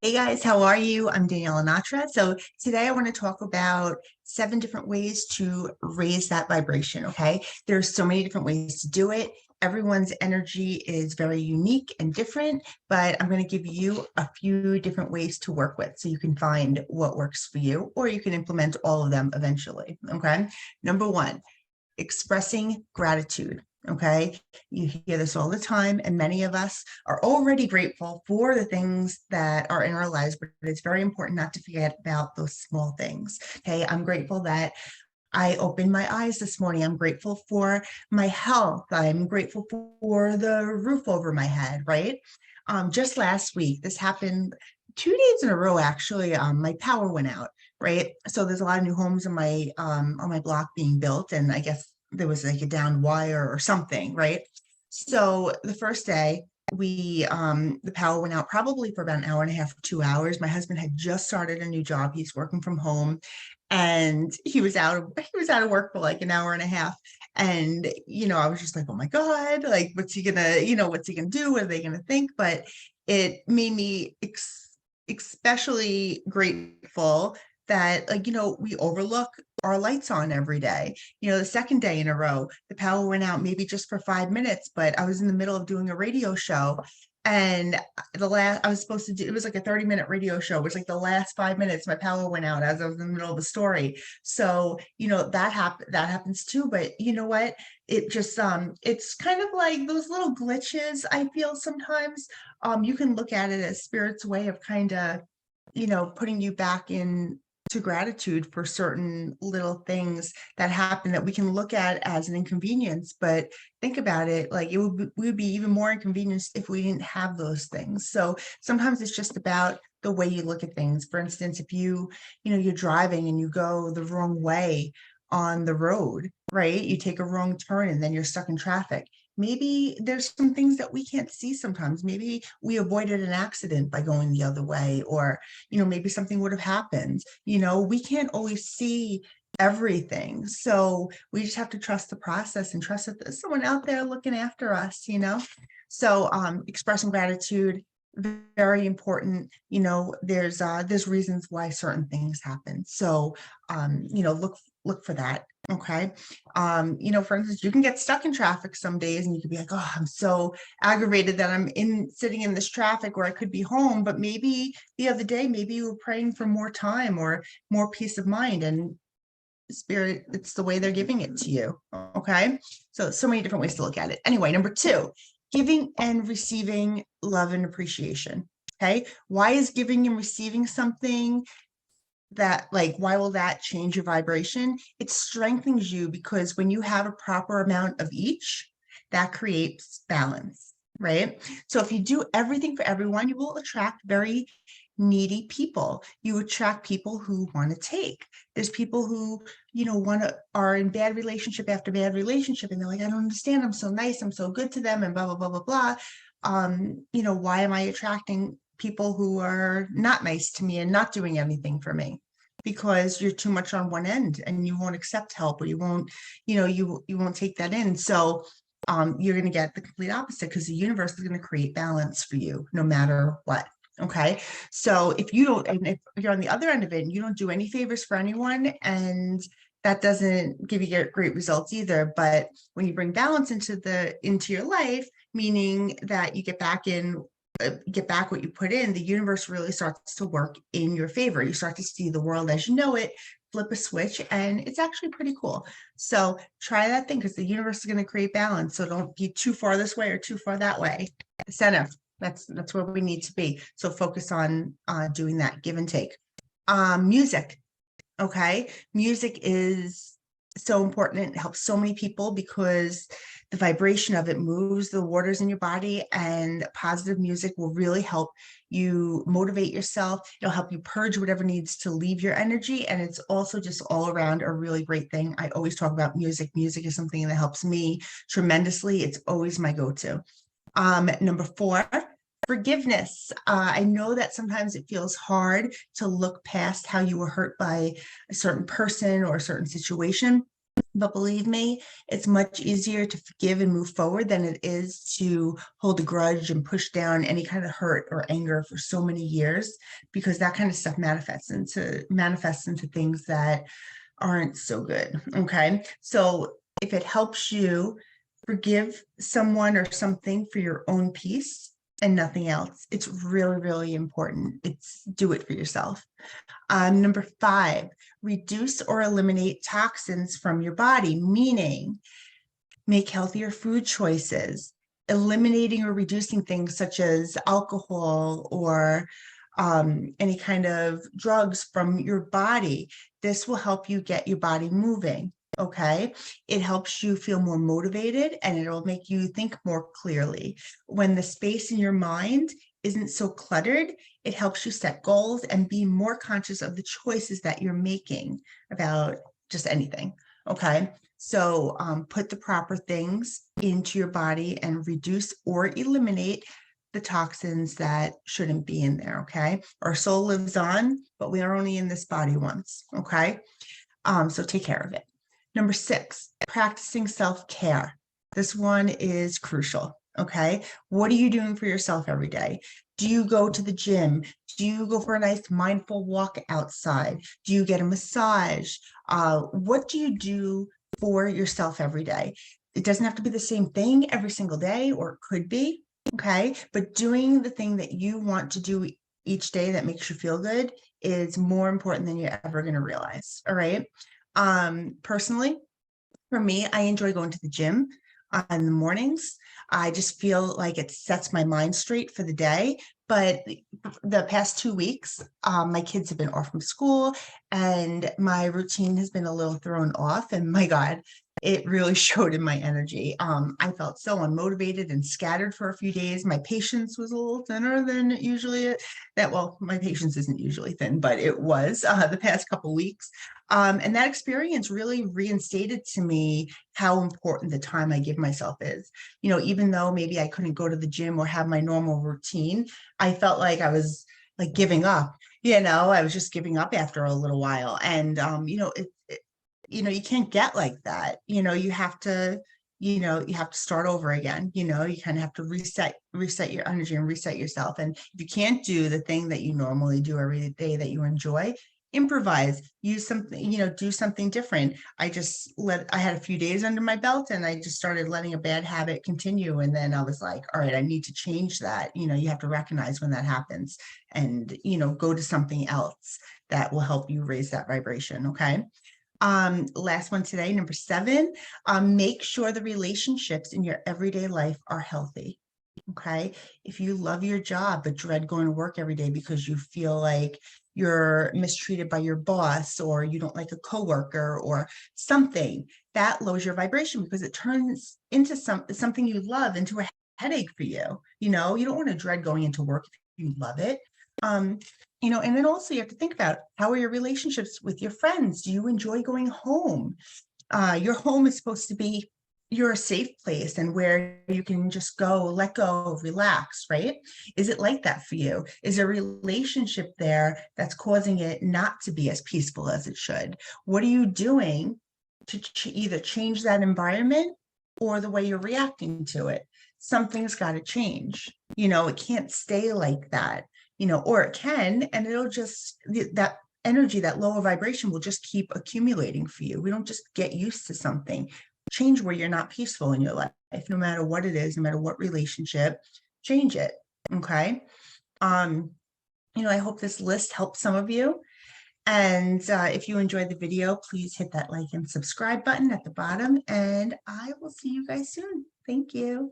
Hey guys, how are you? I'm Danielle Anatra. So today I want to talk about 7 different ways to raise that vibration. Okay. There's so many different ways to do it. Everyone's energy is very unique and different, but I'm going to give you a few different ways to work with so you can find what works for you, or you can implement all of them eventually. Okay. Number one, expressing gratitude. Okay. You hear this all the time, and many of us are already grateful for the things that are in our lives, but it's very important not to forget about those small things. Okay. I'm grateful that I opened my eyes this morning. I'm grateful for my health. I'm grateful for the roof over my head, right? Just last week, this happened 2 days in a row, actually. My power went out, right? So there's a lot of new homes in my on my block being built, and I guess there was like a down wire or something, right? So the first day, the power went out probably for about an hour and a half, 2 hours. My husband had just started a new job. He's working from home, and he was out of work for like an hour and a half. And I was just like, oh my God, like what's he gonna do? What are they gonna think? But it made me especially grateful that, like, we overlook our lights on every day. The second day in a row, the power went out maybe just for 5 minutes, but I was in the middle of doing a radio show. And the last I was supposed to do, it was like a 30-minute radio show. It was like the last 5 minutes, my power went out as I was in the middle of the story. So, that happens too. But you know what? It's kind of like those little glitches, I feel sometimes. You can look at it as spirit's way of kind of, putting you back in to gratitude for certain little things that happen that we can look at as an inconvenience. But think about it, like we would be even more inconvenienced if we didn't have those things. So sometimes it's just about the way you look at things. For instance, if you're driving and you go the wrong way on the road, right? You take a wrong turn and then you're stuck in traffic. Maybe there's some things that we can't see sometimes. Maybe we avoided an accident by going the other way, or maybe something would have happened. We can't always see everything. So we just have to trust the process and trust that there's someone out there looking after us. So expressing gratitude, very important. There's reasons why certain things happen. So look for that. Okay. For instance, you can get stuck in traffic some days and you could be like, oh, I'm so aggravated that I'm sitting in this traffic, or I could be home. But maybe the other day, maybe you were praying for more time or more peace of mind, and spirit, it's the way they're giving it to you. Okay. So many different ways to look at it. Anyway, number two, giving and receiving love and appreciation. Okay. Why is giving and receiving something that, like, why will that change your vibration? It strengthens you, because when you have a proper amount of each, that creates balance, right? So if you do everything for everyone, you will attract very needy people. You attract people who want to take. There's people who, are in bad relationship after bad relationship, and they're like, I don't understand. I'm so nice. I'm so good to them, and blah, blah, blah, blah, blah. Why am I attracting people who are not nice to me and not doing anything for me? Because you're too much on one end and you won't accept help, or you won't, you won't take that in. So you're going to get the complete opposite, because the universe is going to create balance for you no matter what. Okay. So if you don't, and if you're on the other end of it and you don't do any favors for anyone, and that doesn't give you great results either. But when you bring balance into your life, meaning that you get back what you put in, the universe really starts to work in your favor. You start to see the world as you know it, flip a switch, and it's actually pretty cool. So try that thing, because the universe is going to create balance. So don't be too far this way or too far that way. Center. That's where we need to be. So focus on doing that give and take. Music. Okay. Music is so important. It helps so many people because the vibration of it moves the waters in your body, and positive music will really help you motivate yourself. It'll help you purge whatever needs to leave your energy. And it's also just all around a really great thing. I always talk about music. Music is something that helps me tremendously. It's always my go-to. Number four, forgiveness. I know that sometimes it feels hard to look past how you were hurt by a certain person or a certain situation. But believe me, it's much easier to forgive and move forward than it is to hold a grudge and push down any kind of hurt or anger for so many years, because that kind of stuff manifests into things that aren't so good. Okay. So if it helps you forgive someone or something for your own peace and nothing else, it's really, really important. It's do it for yourself. Number 5, reduce or eliminate toxins from your body, meaning make healthier food choices, eliminating or reducing things such as alcohol or any kind of drugs from your body. This will help you get your body moving. Okay. It helps you feel more motivated and it'll make you think more clearly. When the space in your mind isn't so cluttered, it helps you set goals and be more conscious of the choices that you're making about just anything. Okay. So put the proper things into your body and reduce or eliminate the toxins that shouldn't be in there. Okay. Our soul lives on, but we are only in this body once. Okay. So take care of it. Number 6, practicing self-care. This one is crucial. Okay. What are you doing for yourself every day? Do you go to the gym? Do you go for a nice mindful walk outside? Do you get a massage? What do you do for yourself every day? It doesn't have to be the same thing every single day, or it could be. Okay. But doing the thing that you want to do each day that makes you feel good is more important than you're ever going to realize. All right. Personally, for me, I enjoy going to the gym in the mornings. I just feel like it sets my mind straight for the day. But the past 2 weeks, my kids have been off from school and my routine has been a little thrown off. And my God, it really showed in my energy. I felt so unmotivated and scattered for a few days. My patience was a little thinner than usually. Well, my patience isn't usually thin, but it was the past couple weeks. And that experience really reinstated to me how important the time I give myself is. Even though maybe I couldn't go to the gym or have my normal routine, I felt like I was like giving up. I was just giving up after a little while. And you can't get like that. You have to start over again. You kind of have to reset your energy and reset yourself. And if you can't do the thing that you normally do every day that you enjoy, improvise, use something, do something different. I had a few days under my belt and I just started letting a bad habit continue. And then I was like, all right, I need to change that. You have to recognize when that happens and, go to something else that will help you raise that vibration. Okay. Last one today, number 7, make sure the relationships in your everyday life are healthy. Okay. If you love your job, but dread going to work every day because you feel like you're mistreated by your boss or you don't like a coworker or something, that lowers your vibration because it turns into something you love into a headache for you. You don't want to dread going into work if you love it. And then also you have to think about, how are your relationships with your friends? Do you enjoy going home? Your home is supposed to be your safe place and where you can just go, let go, relax, right? Is it like that for you? Is there a relationship there that's causing it not to be as peaceful as it should? What are you doing to either change that environment or the way you're reacting to it? Something's got to change. It can't stay like that, or it can, and it'll just, that energy, that lower vibration will just keep accumulating for you. We don't just get used to something. Change where you're not peaceful in your life, no matter what it is, no matter what relationship, change it. Okay. I hope this list helps some of you. And if you enjoyed the video, please hit that like and subscribe button at the bottom, and I will see you guys soon. Thank you.